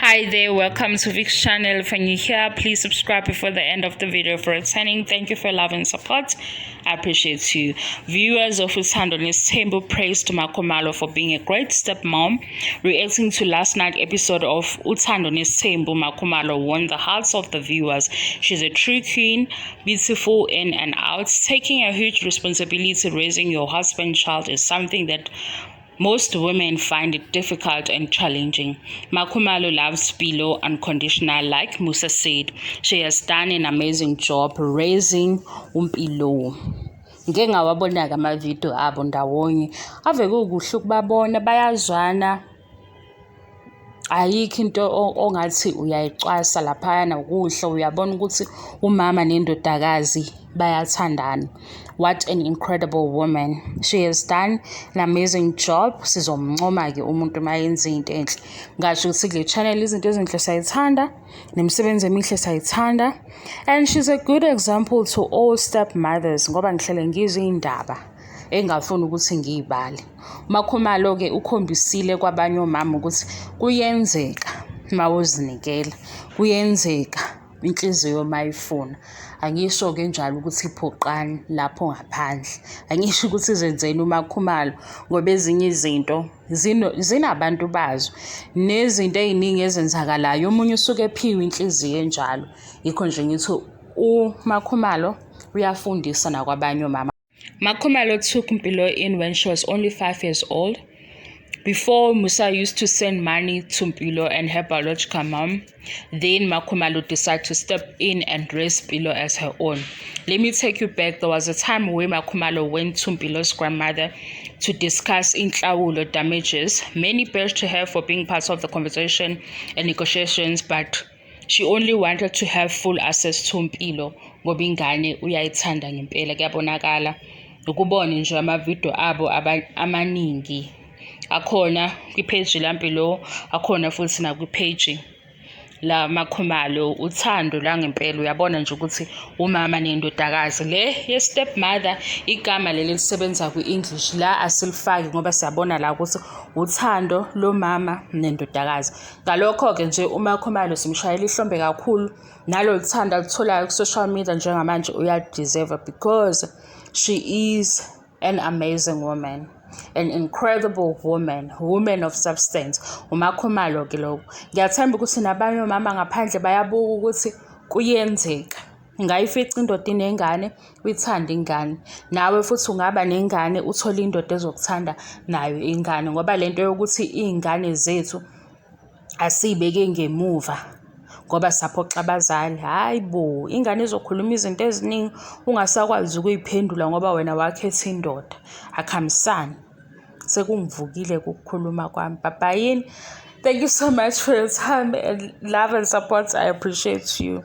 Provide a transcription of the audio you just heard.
Hi there, welcome to Vic's channel. If you're new here, please subscribe before the end of the video for returning. Thank you for your love and support. I appreciate you. Viewers of Uthando Nes'thembu praised Makhumalo for being a great stepmom. Reacting to last night's episode of Uthando Nes'thembu Makhumalo won the hearts of the viewers. She's a true queen, beautiful in and out. Taking a huge responsibility raising your husband's child is something that most women find it difficult and challenging. Makhumalo loves Mpilo unconditional. Like Musa said, she has done an amazing job raising Mpilo. Ngeke ngawabona-ke amavidiyo abo ndawonye ave kukuhle ukubabona bayazwana. Ayikho into ongathi uyayicwasa laphayana kuhle uyabona ukuthi umama nendodakazi bayathandana. What an incredible woman. She has done an amazing job. Sizomncoma-ke umuntu mayenza into enhle. Ngasho ukuthi kule channel izinto ezinhle sayithanda, nemisebenzi emihle sayithanda. And she's a good example to all stepmothers ngoba ngihlele ngizwe indaba engafuni ukuthi ngiyibale. Makhumalo-ke ukhombisile kwabanye omama ukuthi kuyenzeka mawuzinikela, kuyenzeka inhliziyo mayifuna. Angisho-ke njalo ukuthi iphoqani lapho ngaphandle. Angisho ukuthi zenzeni uMakhumalo ngoba ezinye izinto zinabantu bazo nezinto eziningi ezenzakalayo. Omunye usuke ephiwe inhliziyo enjalo. Yikho nje ngithi uMakhumalo uyafundisa nakwabanye omama. Makhumalo took Mpilo in when she was only 5 years old. Before, Musa used to send money to Mpilo and her biological mom. Then Makhumalo decided to step in and raise Mpilo as her own. Let me take you back. There was a time where Makhumalo went to Mpilo's grandmother to discuss inhlawulo damages. Many bashed her for being part of the conversation and negotiations, but she only wanted to have full access to Mpilo ngoba ingane uyayithanda ngempela. Kuyabonakala ukubona nje amavidiyo abo amaningi akhona kwipage la Mpilo, akhona futhi na kwipage la Makhumalo. Uthando la ngempela uyabona nje ukuthi umama nendodakazi le ye stepmother. Igama leli lisebenza kwi-English la asilifaki ngoba siyabona la ukuthi uthando lo mama nendodakazi. Ngalokho-ke nje uMakhumalo simshayela ihlombe kakhulu. Nalo luthando alutholayo ku-social media njengamanje uyadeserve because she is an amazing woman, an incredible woman of substance. uMakhumalo-ke lokho ngiyathemba ukuthi nabanye omama ngaphandle bayabuka ukuthi kuyenzeka. Ngayifica indoda inengane uyithanda ingane, nawe futhi ungaba nengane uthole indoda ezokuthanda nayo ingane, ngoba lento yokuthi iy'ngane zethu asiyibeke ngemuva ngoba saphoxa abazali, hayi bo, ingane izokhuluma izinto eziningi ungasakwazi ukuyiphendula ngoba wena wakhetha indoda. Akuhambisani. Sekungivukile ukukhuluma kwami. Bye-bye. Thank you so much for your time and love and support. I appreciate you.